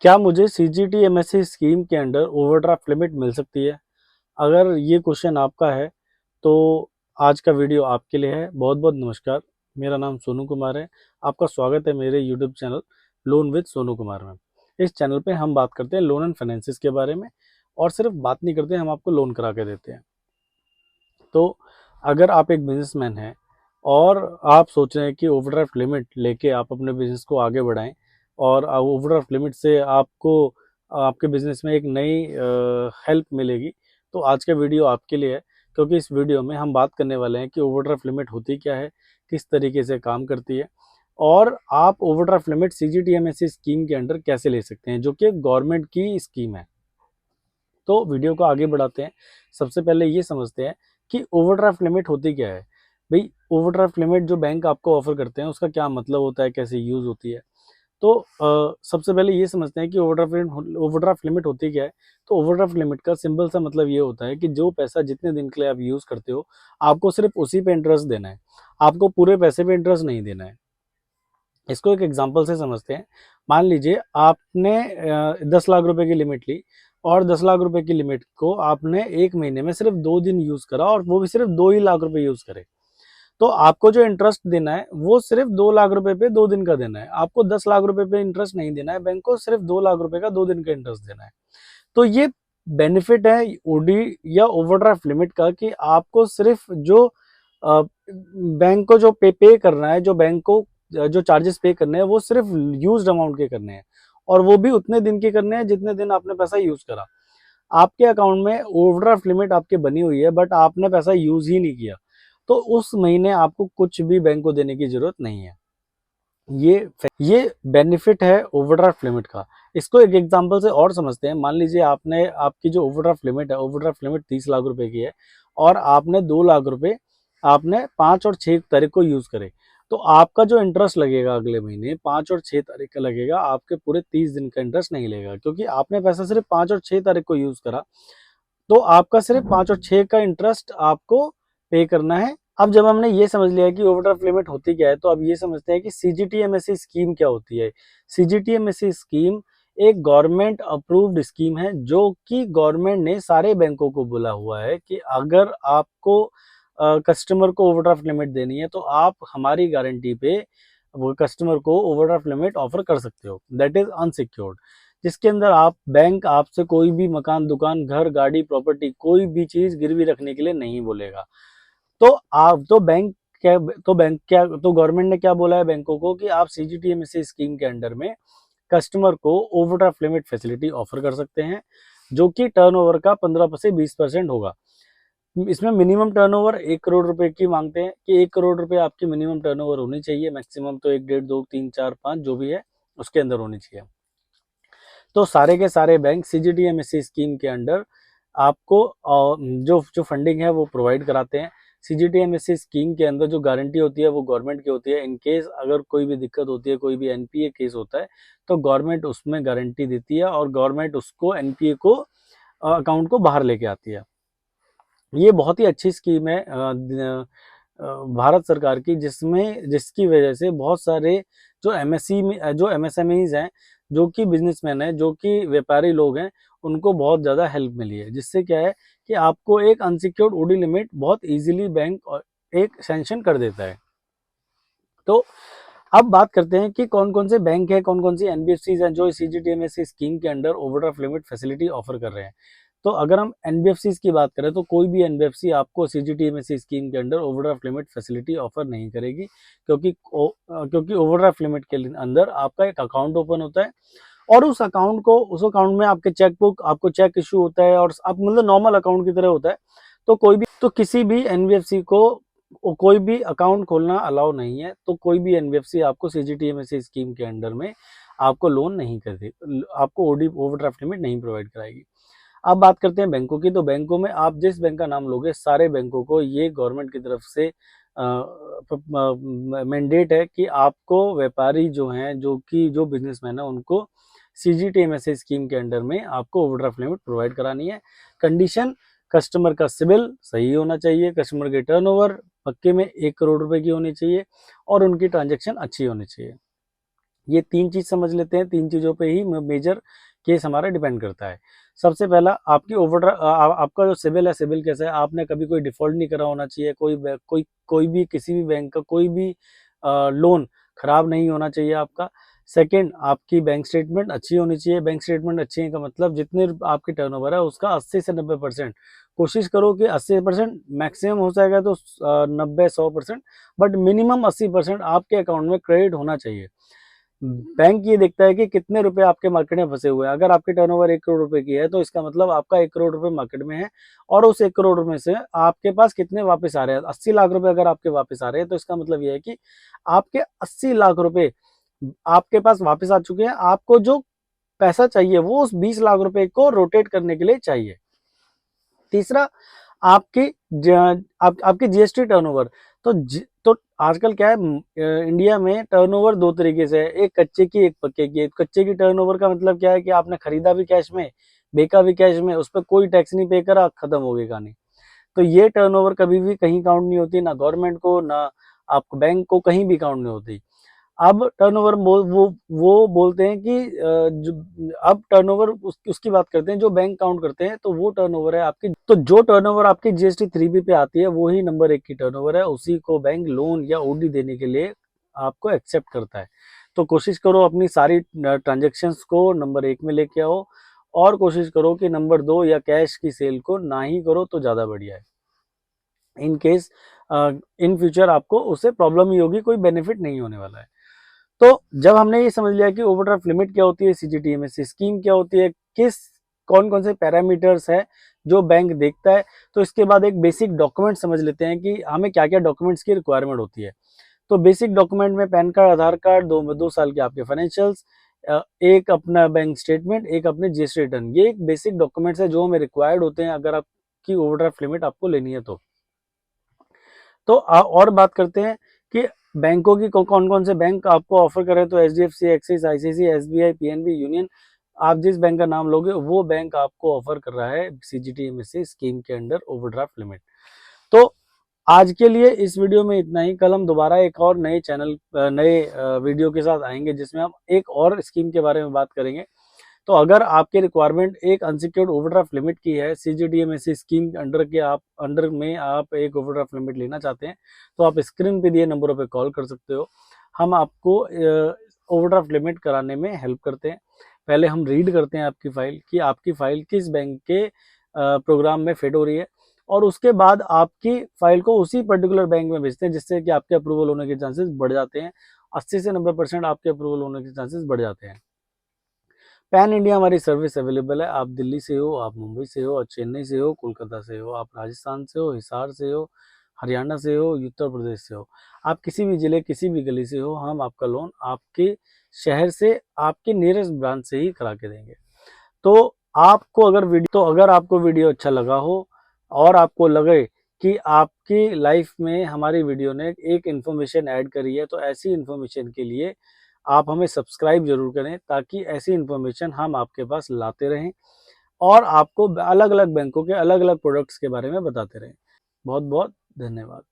क्या मुझे CGT-MSc scheme के अंडर ओवरड्राफ्ट लिमिट मिल सकती है? अगर ये क्वेश्चन आपका है, तो आज का वीडियो आपके लिए है। बहुत-बहुत नमस्कार, मेरा नाम सोनू कुमार है। आपका स्वागत है मेरे YouTube channel loan with Sonu Kumar में। इस चैनल पे हम बात करते हैं लोन एंड फाइनेंसेस के बारे में और सिर्फ बात नहीं करते, हम आपको लोन करा के देते हैं। तो अगर आप एक बिजनेसमैन हैं और आप सोच रहे हैं कि ओवरड्राफ्ट लिमिट लेके आप अपने बिजनेस को आगे बढ़ाएं और ओवरड्राफ्ट लिमिट से आपको आपके बिजनेस में एक नई हेल्प मिलेगी, तो आज का वीडियो आपके लिए है। क्योंकि इस वीडियो में हम बात करने वाले हैं कि ओवरड्राफ्ट लिमिट होती क्या है, किस तरीके से काम करती है और आप ओवरड्राफ्ट लिमिट सीजीटीएमएससी स्कीम के अंडर कैसे ले सकते हैं, जो कि गवर्नमेंट की स्कीम है। तो वीडियो को आगे बढ़ाते हैं। सबसे पहले ये समझते हैं कि ओवरड्राफ्ट लिमिट होती क्या है। भाई, ओवरड्राफ्ट लिमिट जो बैंक आपको ऑफर करते हैं उसका क्या मतलब होता है, कैसे यूज होती है। तो सबसे पहले ये समझते हैं कि ओवरड्राफ्ट लिमिट होती क्या है। तो ओवरड्राफ्ट लिमिट का सिंपल सा मतलब ये होता है कि जो पैसा जितने दिन के लिए आप यूज करते हो, आपको सिर्फ उसी पे इंटरेस्ट देना है, आपको पूरे पैसे पे इंटरेस्ट नहीं देना है। इसको एक एग्जांपल से समझते हैं। मान लीजिए आपने 10 लाख रुपए की लिमिट ली और 10 लाख रुपए की लिमिट को आपने एक महीने में सिर्फ 2 दिन यूज करा और वो भी सिर्फ 2 ही लाख रुपए यूज करे। तो आपको जो इंटरेस्ट देना है वो सिर्फ 2 लाख रुपए पे 2 दिन का देना है। आपको 10 लाख रुपए पे इंटरेस्ट नहीं देना है, बैंक को सिर्फ 2 लाख रुपए का 2 दिन का इंटरेस्ट देना है। तो ये बेनिफिट है ओडी या ओवरड्राफ्ट लिमिट का कि आपको सिर्फ जो बैंक को जो पे करना है, जो बैंक को जो चार्जेस पे करने हैं वो सिर्फ यूज्ड अमाउंट के करने हैं और वो भी उतने दिन के करने हैं जितने दिन आपने पैसा यूज करा। आपके अकाउंट में ओवरड्राफ्ट लिमिट आपके बनी हुई है बट आपने पैसा यूज ही नहीं किया, तो उस महीने आपको कुछ भी बैंक को देने की जरूरत नहीं है। ये बेनिफिट है ओवरड्राफ्ट लिमिट का। इसको एक एग्जांपल से और समझते हैं। मान लीजिए आपने आपकी जो ओवरड्राफ्ट लिमिट है, ओवरड्राफ्ट लिमिट 30 लाख रुपए की है और आपने 2 लाख रुपए आपने 5 और 6 तारीख को यूज करे। तो आपका जो इंटरेस्ट लगेगा अगले महीने 5 और 6 तारीख का लगेगा, आपके पूरे 30 दिन का इंटरेस्ट नहीं लगेगा, क्योंकि आपने पैसा सिर्फ 5 और 6 तारीख को यूज करा। तो आपका सिर्फ 5 और 6 का इंटरेस्ट आपको पे करना है। अब जब हमने ये समझ लिया कि ओवरड्राफ्ट लिमिट होती क्या है, तो अब ये समझते हैं कि सीजीटीएमएससी स्कीम क्या होती है। सीजीटीएमएससी स्कीम एक गवर्नमेंट अप्रूव्ड स्कीम है, जो कि गवर्नमेंट ने सारे बैंकों को बोला हुआ है कि अगर आपको कस्टमर को ओवरड्राफ्ट लिमिट देनी है तो आप हमारी गारंटी पे वो कस्टमर को ओवरड्राफ्ट लिमिट ऑफर कर सकते हो, दैट इज अनसिक्योर्ड। जिसके अंदर आप बैंक आपसे कोई भी मकान, दुकान, घर, गाड़ी, प्रॉपर्टी, कोई भी चीज गिरवी रखने के लिए नहीं बोलेगा। तो आप तो गवर्नमेंट ने क्या बोला है बैंकों को कि आप सीजीटीएमएससी स्कीम के अंडर में कस्टमर को ओवरड्राफ्ट लिमिट फैसिलिटी ऑफर कर सकते हैं, जो कि टर्नओवर का 15 से 20% होगा। इसमें मिनिमम टर्नओवर 1 करोड़ रुपए की मांगते हैं कि 1 करोड़ रुपए आपकी मिनिमम टर्नओवर होनी चाहिए। मैक्सिमम तो 1, 1.5, 2, 3, 4, 5 जो भी है उसके अंदर होनी चाहिए। तो सारे के सारे बैंक सीजीटीएमएससी स्कीम के अंडर आपको जो जो फंडिंग है वो प्रोवाइड कराते हैं। सीजीटीएमएससी स्कीम के अंदर जो गारंटी होती है वो गवर्नमेंट की होती है। इन केस अगर कोई भी दिक्कत होती है, कोई भी एनपीए केस होता है, तो गवर्नमेंट उसमें गारंटी देती है और गवर्नमेंट उसको एनपीए को अकाउंट को बाहर लेके आती है। ये बहुत ही अच्छी स्कीम है भारत सरकार की, जिसकी वजह से बहुत सारे जो एमएसएमईज हैं, जो कि बिजनेसमैन हैं, जो कि व्यापारी लोग हैं, उनको बहुत ज़्यादा हेल्प मिली है। जिससे क्या है कि आपको एक अनसिक्योर्ड ओडी लिमिट बहुत इजीली बैंक एक सैंक्शन कर देता है। तो अब बात करते हैं कि कौन कौन से बैंक है, कौन कौन सी एनबीएफसीज हैं जो सीजीटीएमएससी स्कीम के under overdraft limit facility offer कर रहे हैं। तो अगर हम एनबीएफसीज की बात करें तो कोई भी एनबीएफसी आपको सीजीटीएमएससी स्कीम के under overdraft limit facility offer नहीं करेगी, क्योंकि ओवरड्राफ्ट लिमिट के अंदर आपका एक अकाउंट ओपन होता है और उस अकाउंट में आपके चेकबुक, आपको चेक इशू होता है और आप मतलब नॉर्मल अकाउंट की तरह होता है। तो किसी भी एनबीएफसी को कोई भी अकाउंट खोलना अलाउ नहीं है। तो कोई भी एनबीएफसी आपको सीजीटीएमएससी स्कीम के अंडर में आपको लोन नहीं करती, आपको ओडी ओवरड्राफ्ट लिमिट नहीं प्रोवाइड कराएगी। अब बात करते हैं बैंकों की। तो बैंकों में आप जिस बैंक का नाम लोगे, सारे बैंकों को ये गवर्नमेंट की तरफ से मैंडेट है कि आपको व्यापारी जो हैं, जो बिजनेसमैन है, उनको सीजीटीएमएससी स्कीम के अंडर में आपको ओवरड्राफ्ट लिमिट प्रोवाइड करानी है। कंडीशन, कस्टमर का सिबिल सही होना चाहिए, कस्टमर के टर्नओवर पक्के में 1 करोड़ रुपए की होनी चाहिए और उनकी ट्रांजैक्शन अच्छी होनी चाहिए। ये 3 चीज़ समझ लेते हैं, 3 चीज़ों पे ही मेजर केस हमारा डिपेंड करता है। सबसे पहला आपकी आपका जो सिबिल है, सिबिल कैसा है, आपने कभी कोई डिफ़ॉल्ट नहीं करा होना चाहिए, कोई भी किसी भी बैंक का कोई भी लोन खराब नहीं होना चाहिए आपका। सेकंड, आपकी बैंक स्टेटमेंट अच्छी होनी चाहिए। बैंक स्टेटमेंट अच्छी है का मतलब जितने आपकी टर्नओवर है उसका 80 से 90% कोशिश करो कि 80%, मैक्सिमम हो जाएगा तो 90-100%, बट मिनिमम 80% आपके अकाउंट में क्रेडिट होना चाहिए। बैंक ये देखता है कि कितने रुपए आपके मार्केट में फंसे हुए हैं। अगर आपकी टर्नओवर 1 करोड़ रुपए की है तो इसका मतलब आपका 1 करोड़ रुपए मार्केट में है, और उस 1 करोड़ में से आपके पास कितने वापस आ रहे हैं। 80 लाख रुपए अगर आपके वापस आ रहे हैं तो इसका मतलब ये है कि आपके 80 लाख रुपए आपके पास वापस आ चुके हैं। आपको जो पैसा चाहिए वो उस 20 लाख रुपए को रोटेट करने के लिए चाहिए। तीसरा, आपकी आपकी जीएसटी टर्नओवर। तो आजकल क्या है, इंडिया में टर्नओवर दो तरीके से है, एक कच्चे की, एक पक्के की। कच्चे की टर्नओवर का मतलब क्या है कि आपने खरीदा भी कैश में, बेचा भी कैश में, उस पर कोई टैक्स नहीं पे करा, खत्म हो गई कहानी। तो ये टर्नओवर कभी भी कहीं काउंट नहीं होती, ना गवर्नमेंट को, ना आपको बैंक को, कहीं भी काउंट नहीं होती। अब टर्नओवर वो बोलते हैं कि अब टर्नओवर उसकी बात करते हैं जो बैंक काउंट करते हैं, तो वो टर्नओवर है आपकी। तो जो टर्नओवर आपकी जीएसटी 3B पे आती है वो ही नंबर 1 की टर्नओवर है, उसी को बैंक लोन या ओडी देने के लिए आपको एक्सेप्ट करता है। तो कोशिश करो अपनी सारी ट्रांजेक्शन्स को नंबर 1 में लेके आओ, और कोशिश करो कि नंबर 2 या कैश की सेल को ना ही करो तो ज़्यादा बढ़िया है। इन केस इन फ्यूचर आपको उससे प्रॉब्लम ही होगी, कोई बेनिफिट नहीं होने वाला है। तो जब हमने ये समझ लिया कि ओवरड्राफ्ट लिमिट क्या होती है, सीजीटीएमएससी स्कीम क्या होती है, कौन कौन से पैरामीटर्स है जो बैंक देखता है, तो इसके बाद एक बेसिक डॉक्यूमेंट समझ लेते हैं कि हमें क्या क्या डॉक्यूमेंट्स की रिक्वायरमेंट होती है। तो बेसिक डॉक्यूमेंट में पैन कार्ड, आधार कार्ड, 2 साल के आपके फाइनेंशियल्स, एक अपना बैंक स्टेटमेंट, एक अपने जीएसटी रिटर्न। ये एक बेसिक डॉक्यूमेंट्स है जो हमें रिक्वायर्ड होते हैं अगर आपकी ओवरड्राफ्ट लिमिट आपको लेनी है तो और बात करते हैं कि बैंकों की कौन कौन से बैंक आपको ऑफर कर रहे हैं। तो HDFC, Axis, ICICI, SBI, PNB, Union, आप जिस बैंक का नाम लोगे वो बैंक आपको ऑफर कर रहा है सीजीटीएमएससी स्कीम के अंडर ओवरड्राफ्ट लिमिट। तो आज के लिए इस वीडियो में इतना ही। कल हम दोबारा एक और नए वीडियो के साथ आएंगे जिसमें हम एक और स्कीम के बारे में बात करेंगे। तो अगर आपकी रिक्वायरमेंट एक अनसिक्योर्ड ओवरड्राफ्ट लिमिट की है, सीजीडीएमएससी स्कीम के अंडर में आप एक ओवरड्राफ्ट लिमिट लेना चाहते हैं, तो आप स्क्रीन पे दिए नंबरों पे कॉल कर सकते हो। हम आपको ओवरड्राफ्ट लिमिट कराने में हेल्प करते हैं। पहले हम रीड करते हैं आपकी फाइल कि आपकी फाइल किस बैंक के प्रोग्राम में फिट हो रही है, और उसके बाद आपकी फाइल को उसी पर्टिकुलर बैंक में भेजते हैं, जिससे कि आपके अप्रूवल होने के चांसेस बढ़ जाते हैं। 80 से 90% आपके अप्रूवल होने के चांसेस बढ़ जाते हैं। पैन इंडिया हमारी सर्विस अवेलेबल है। आप दिल्ली से हो, आप मुंबई से हो, चेन्नई से हो, कोलकाता से हो, आप राजस्थान से हो, हिसार से हो, हरियाणा से हो, उत्तर प्रदेश से हो, आप किसी भी जिले, किसी भी गली से हो, हम आपका लोन आपके शहर से, आपके नियरेस्ट ब्रांच से ही करा के देंगे। तो अगर आपको वीडियो अच्छा लगा हो, और आपको लगे कि आपकी लाइफ में हमारी वीडियो ने एक इन्फॉर्मेशन ऐड करी है, तो ऐसी इन्फॉर्मेशन के लिए आप हमें सब्सक्राइब जरूर करें, ताकि ऐसी इन्फॉर्मेशन हम आपके पास लाते रहें और आपको अलग अलग बैंकों के अलग अलग प्रोडक्ट्स के बारे में बताते रहें। बहुत बहुत धन्यवाद।